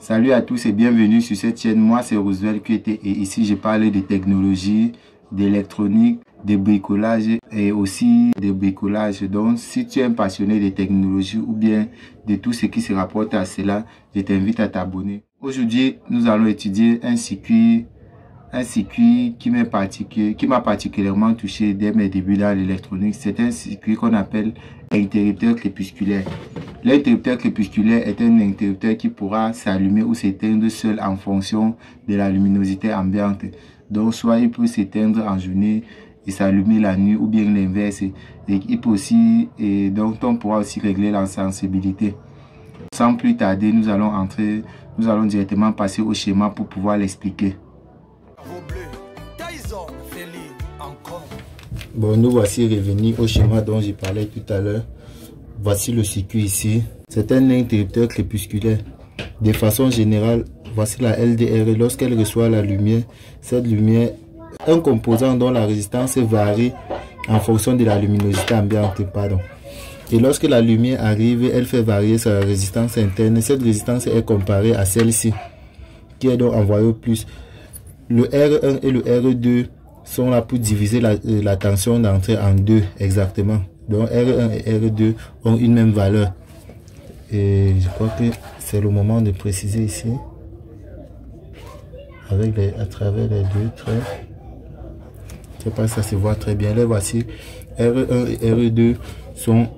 Salut à tous et bienvenue sur cette chaîne. Moi c'est Roosevelt QT et ici je parle de technologie, d'électronique, de bricolage et aussi de bricolage. Donc si tu es un passionné de technologie ou bien de tout ce qui se rapporte à cela, je t'invite à t'abonner. Aujourd'hui nous allons étudier un circuit qui m'a particulièrement touché dès mes débuts dans l'électronique. C'est un circuit qu'on appelle interrupteur crépusculaire. L'interrupteur crépusculaire est un interrupteur qui pourra s'allumer ou s'éteindre seul en fonction de la luminosité ambiante. Donc soit il peut s'éteindre en journée et s'allumer la nuit ou bien l'inverse. Et il peut aussi, donc on pourra aussi régler la sensibilité. Sans plus tarder, nous allons directement passer au schéma pour pouvoir l'expliquer. Bon, nous voici revenus au schéma dont j'ai parlé tout à l'heure. Voici le circuit ici. C'est un interrupteur crépusculaire. De façon générale, voici la LDR. Lorsqu'elle reçoit la lumière, cette lumière, un composant dont la résistance varie en fonction de la luminosité ambiante. Et lorsque la lumière arrive, elle fait varier sa résistance interne. Cette résistance est comparée à celle-ci, qui est donc envoyée au plus. Le R1 et le R2 sont là pour diviser la tension d'entrée en deux exactement. Donc R1 et R2 ont une même valeur. Et je crois que c'est le moment de préciser ici. À travers les deux traits. Je ne sais pas si ça se voit très bien. Là voici R1 et R2 sont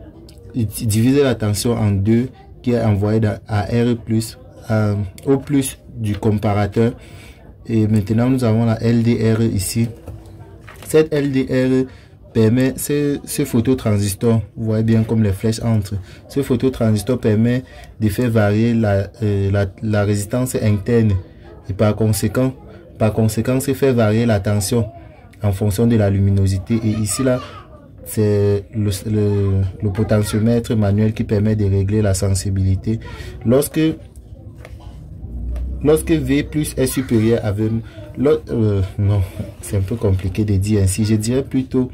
diviser la tension en deux qui est envoyée à R+, au plus du comparateur. Et maintenant nous avons la LDR ici. Cette LDR permet, ce phototransistor, vous voyez bien comme les flèches entrent, ce phototransistor permet de faire varier la résistance interne et par conséquent, c'est faire varier la tension en fonction de la luminosité. Et ici là, c'est le potentiomètre manuel qui permet de régler la sensibilité. Lorsque V plus est supérieur à V, non, c'est un peu compliqué de dire ainsi. Je dirais plutôt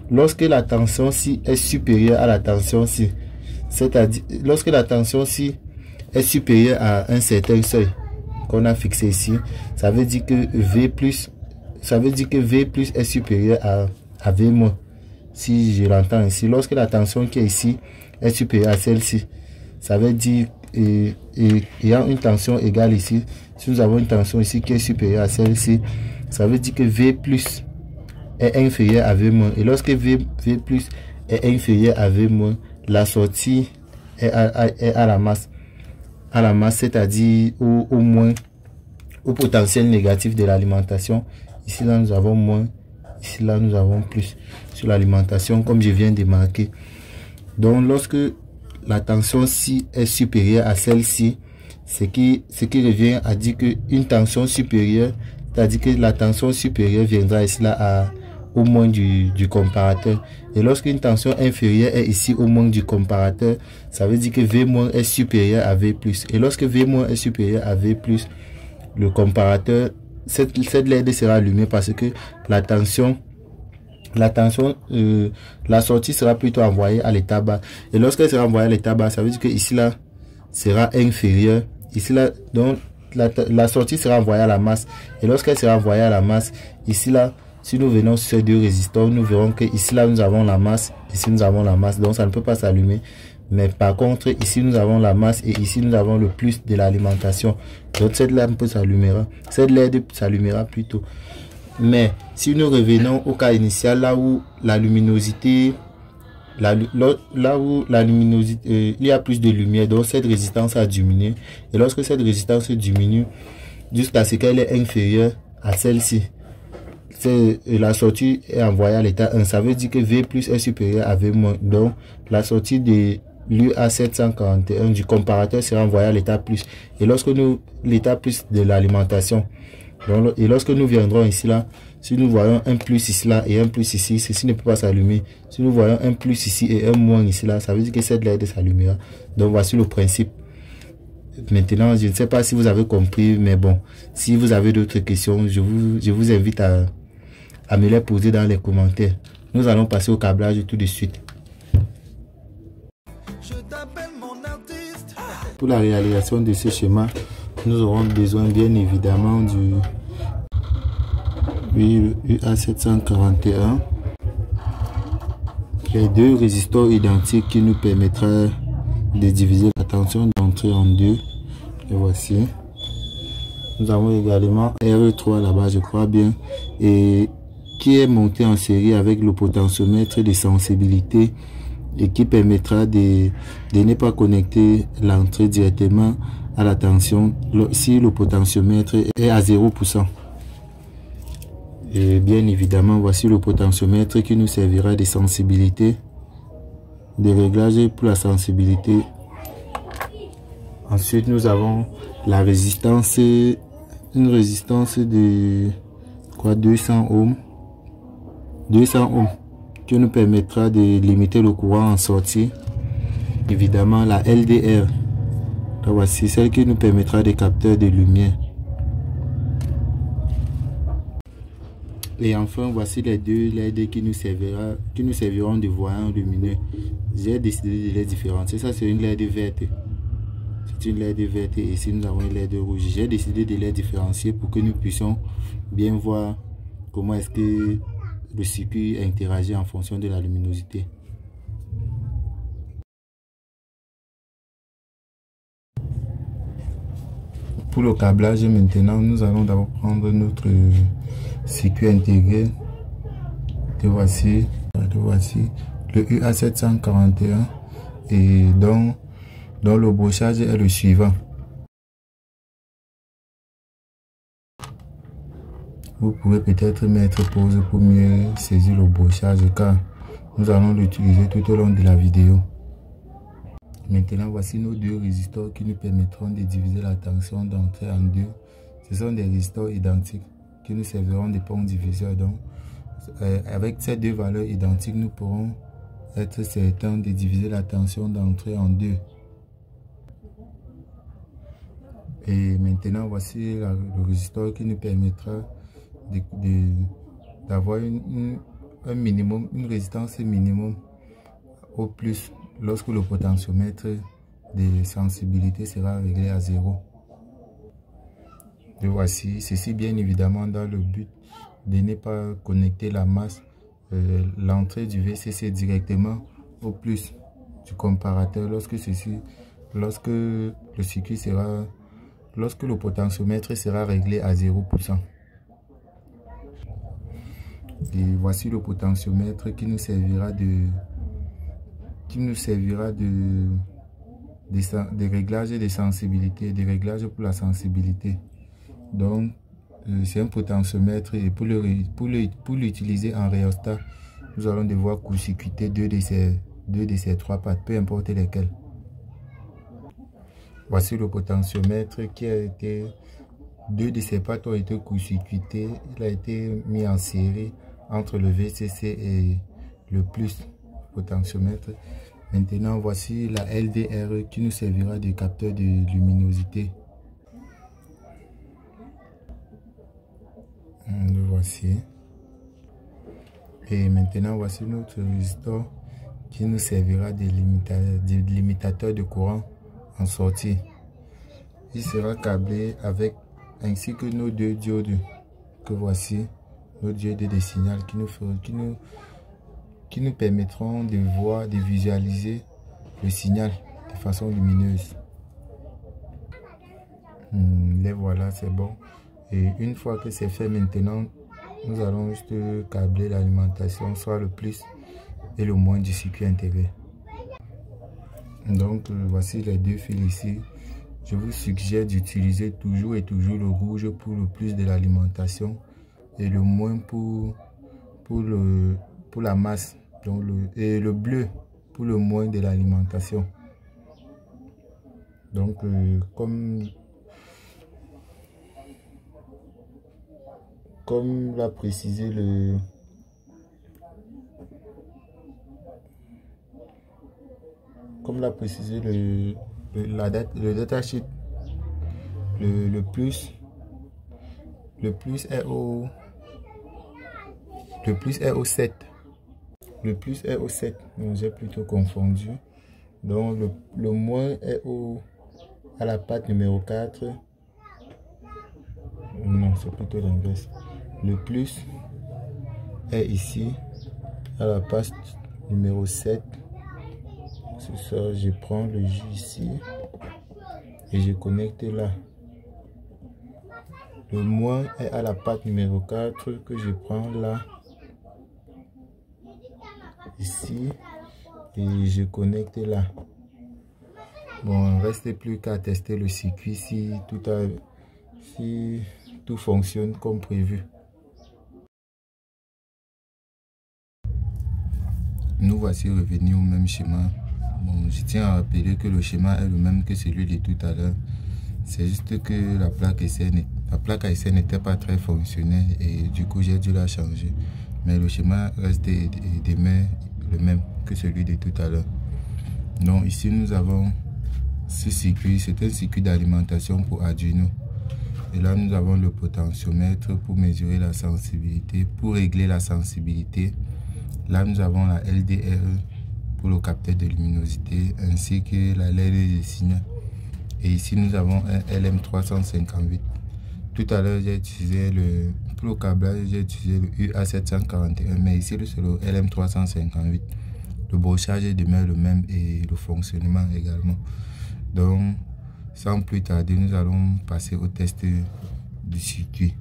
lorsque la tension ci est supérieure à la tension ci, c'est-à-dire lorsque la tension ci est supérieure à un certain seuil qu'on a fixé ici, ça veut dire que V plus est supérieur à V moins. Si je l'entends ici, lorsque la tension qui est ici est supérieure à celle-ci, ça veut dire ayant une tension égale ici, si nous avons une tension ici qui est supérieure à celle-ci, ça veut dire que V plus est inférieur à V moins. Et lorsque V plus est inférieur à V moins, la sortie est à la masse. À la masse, c'est-à-dire au moins, au potentiel négatif de l'alimentation. Ici, là, nous avons moins. Ici, là, nous avons plus sur l'alimentation, comme je viens de marquer. Donc, lorsque la tension ci est supérieure à celle-ci, ce qui revient à dire qu'une tension supérieure, c'est-à-dire que la tension supérieure viendra ici là au moins du comparateur. Et lorsqu'une tension inférieure est ici au moins du comparateur, ça veut dire que V- est supérieur à V+. Et lorsque V- est supérieur à V+, le comparateur, cette LED sera allumée parce que la sortie sera plutôt envoyée à l'état bas. Et lorsqu'elle sera envoyée à l'état bas, ça veut dire que ici là sera inférieure. Ici là, donc la sortie sera envoyée à la masse. Et lorsqu'elle sera envoyée à la masse, ici là, si nous venons sur ces deux résistors, nous verrons que ici là nous avons la masse, ici nous avons la masse, donc ça ne peut pas s'allumer. Mais par contre, ici nous avons la masse et ici nous avons le plus de l'alimentation. Donc cette lampe s'allumera. Cette LED s'allumera plutôt. Mais si nous revenons au cas initial, là où la luminosité, il y a plus de lumière, donc cette résistance a diminué. Et lorsque cette résistance diminue jusqu'à ce qu'elle est inférieure à celle-ci, la sortie est envoyée à l'état 1. Ça veut dire que V plus est supérieur à V moins. Donc la sortie de l'UA741 du comparateur sera envoyée à l'état plus. Et lorsque l'état plus de l'alimentation, et lorsque nous viendrons ici là, si nous voyons un plus ici là et un plus ici, ceci ne peut pas s'allumer. Si nous voyons un plus ici et un moins ici là, ça veut dire que cette LED s'allumera. Donc voici le principe. Maintenant, je ne sais pas si vous avez compris, mais bon, si vous avez d'autres questions, je vous invite à me les poser dans les commentaires. Nous allons passer au câblage tout de suite. Pour la réalisation de ce schéma, Nous aurons besoin bien évidemment du UA741. Les deux résistors identiques qui nous permettra de diviser la tension d'entrée en deux. Et voici. Nous avons également RE3 là-bas, je crois bien, et qui est monté en série avec le potentiomètre de sensibilité et qui permettra de ne pas connecter l'entrée directement à la tension si le potentiomètre est à 0%. Et bien évidemment, voici le potentiomètre qui nous servira de sensibilité, de réglage pour la sensibilité. Ensuite, nous avons la résistance, une résistance de quoi, 200 ohms. 200 ohms qui nous permettra de limiter le courant en sortie. Évidemment, la LDR. Là, voici celle qui nous permettra des capteurs de lumière. Et enfin, voici les deux LED qui nous serviront de voyants lumineux. J'ai décidé de les différencier. Ça, c'est une LED verte. C'est une LED verte et ici, nous avons une LED rouge. J'ai décidé de les différencier pour que nous puissions bien voir comment est-ce que le circuit interagit en fonction de la luminosité. Pour le câblage maintenant, nous allons d'abord prendre notre circuit intégré. Le voici, le UA741 et dont le brochage est le suivant. Vous pouvez peut-être mettre pause pour mieux saisir le brochage car nous allons l'utiliser tout au long de la vidéo. Maintenant, voici nos deux résistors qui nous permettront de diviser la tension d'entrée en deux. Ce sont des résistors identiques qui nous serviront de pont diviseur. Donc, avec ces deux valeurs identiques, nous pourrons être certains de diviser la tension d'entrée en deux. Et maintenant, voici le résistor qui nous permettra d'avoir un minimum, une résistance minimum au plus lorsque le potentiomètre de sensibilité sera réglé à 0. Et voici, ceci bien évidemment dans le but de ne pas connecter la masse, l'entrée du VCC directement au plus du comparateur lorsque le circuit sera, lorsque le potentiomètre sera réglé à 0%. Et voici le potentiomètre qui nous servira de réglage de sensibilité, de réglage pour la sensibilité. Donc, c'est un potentiomètre et pour l'utiliser en rhéostat, nous allons devoir court-circuiter deux de ces trois pattes, peu importe lesquelles. Voici le potentiomètre qui a été, deux de ces pattes ont été court-circuitées. Il a été mis en série entre le VCC et le plus potentiomètre. Maintenant, voici la LDR qui nous servira de capteur de luminosité. Le voici. Et maintenant, voici notre résistor qui nous servira de limitateur de courant en sortie. Il sera câblé avec, ainsi que nos deux diodes que voici, nos diodes de signal qui nous permettront de voir, de visualiser le signal de façon lumineuse. Les voilà, c'est bon. Et une fois que c'est fait maintenant, nous allons juste câbler l'alimentation, soit le plus et le moins du circuit intégré. Donc voici les deux fils ici. Je vous suggère d'utiliser toujours le rouge pour le plus de l'alimentation et le moins pour la masse, donc et le bleu pour le moins de l'alimentation. Donc comme l'a précisé le datasheet, le plus est au 7. Le plus est au 7. J'ai plutôt confondu. Donc le moins est à la patte numéro 4 Non, c'est plutôt l'inverse. Le plus est ici, à la page numéro 7. C'est ça, je prends le jus ici et je connecte là. Le moins est à la page numéro 4 que je prends là. Ici. Et je connecte là. Bon, il ne reste plus qu'à tester le circuit si tout fonctionne comme prévu. Nous voici revenus au même schéma. Bon, je tiens à rappeler que le schéma est le même que celui de tout à l'heure. C'est juste que la plaque à essai n'était pas très fonctionnelle et du coup j'ai dû la changer. Mais le schéma reste le même que celui de tout à l'heure. Donc ici nous avons ce circuit, c'est un circuit d'alimentation pour Arduino. Et là nous avons le potentiomètre pour mesurer la sensibilité, pour régler la sensibilité. Là nous avons la LDR pour le capteur de luminosité ainsi que la LED de signal. Et ici nous avons un LM358. Tout à l'heure j'ai utilisé pour le câblage j'ai utilisé le UA741, mais ici c'est le LM358. Le brochage demeure le même et le fonctionnement également. Donc sans plus tarder, nous allons passer au test du circuit.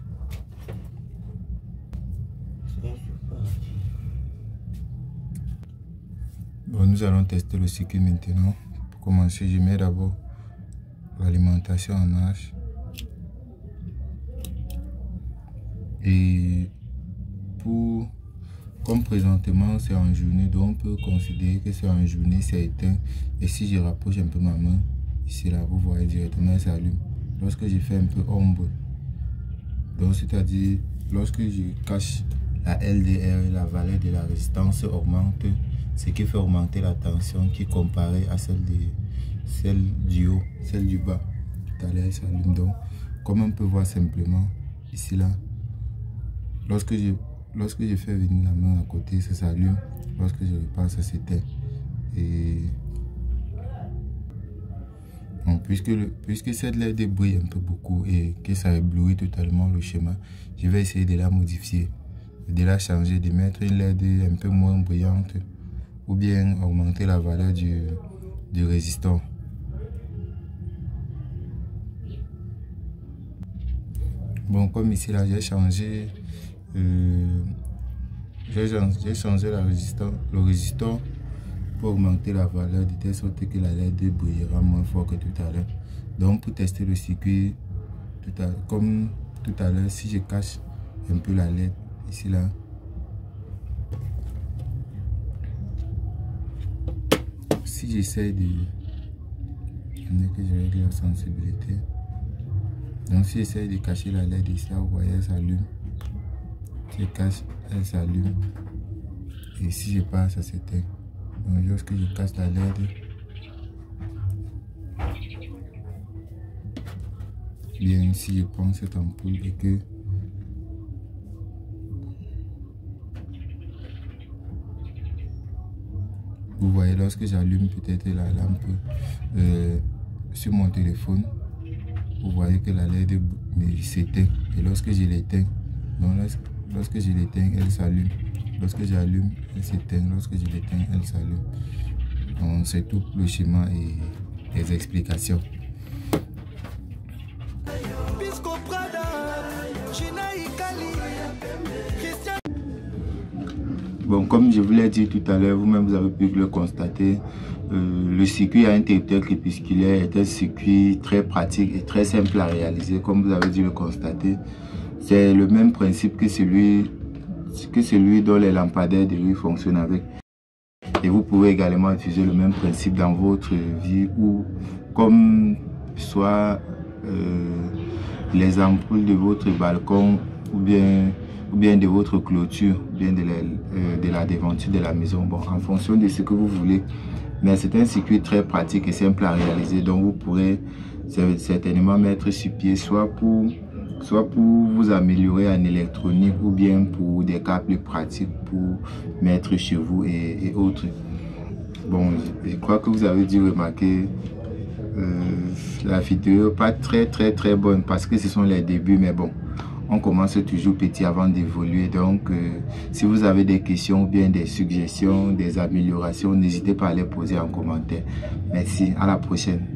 Bon, nous allons tester le circuit maintenant. Pour commencer, je mets d'abord l'alimentation en marche. Et comme présentement c'est en journée, donc on peut considérer que c'est en journée, c'est éteint. Et si je rapproche un peu ma main, ici là, vous voyez directement, ça allume. Lorsque je fais un peu ombre, donc c'est-à-dire lorsque je cache la LDR, la valeur de la résistance augmente, ce qui fait augmenter la tension qui comparée à celle du haut, celle du bas. Tout à l'heure, ça allume. Donc, comme on peut voir simplement, ici là, lorsque je fais venir la main à côté, ça s'allume. Lorsque je repasse, ça s'éteint. Et bon, puisque cette LED brille un peu beaucoup et que ça éblouit totalement le schéma, je vais essayer de la modifier, de la changer, de mettre une LED un peu moins brillante ou bien augmenter la valeur du résistant. Bon, comme ici là, j'ai changé le résistant pour augmenter la valeur de telle sorte que la LED brillera moins fort que tout à l'heure. Donc pour tester le circuit, comme tout à l'heure, si je cache un peu la LED ici là, si j'essaie de que je règle la sensibilité, donc si j'essaie de cacher la LED ici, vous voyez, elle s'allume. Si je cache, elle s'allume. Et si je passe, ça s'éteint. Donc lorsque je cache la LED, bien si je prends cette ampoule et que vous voyez, lorsque j'allume peut-être la lampe sur mon téléphone, vous voyez que la LED s'éteint. Et lorsque je l'éteins, lorsque je l'éteins, elle s'allume. Lorsque j'allume, elle s'éteint. Lorsque je l'éteins, elle s'allume. Donc c'est tout le schéma et les explications. Bon, comme je vous l'ai dit tout à l'heure, vous-même vous avez pu le constater, le circuit à interrupteur crépusculaire est un circuit très pratique et très simple à réaliser, comme vous avez dû le constater. C'est le même principe que celui dont les lampadaires de rue fonctionnent avec. Et vous pouvez également utiliser le même principe dans votre vie ou comme soit les ampoules de votre balcon ou bien de votre clôture, ou bien de la devanture de la maison, bon, en fonction de ce que vous voulez. Mais c'est un circuit très pratique et simple à réaliser, donc vous pourrez certainement mettre sur pied, soit pour vous améliorer en électronique ou bien pour des cas plus pratiques pour mettre chez vous et autres. Bon, je crois que vous avez dû remarquer la vidéo pas très bonne parce que ce sont les débuts, mais bon, on commence toujours petit avant d'évoluer. Donc si vous avez des questions ou bien des suggestions, des améliorations, n'hésitez pas à les poser en commentaire. Merci, à la prochaine.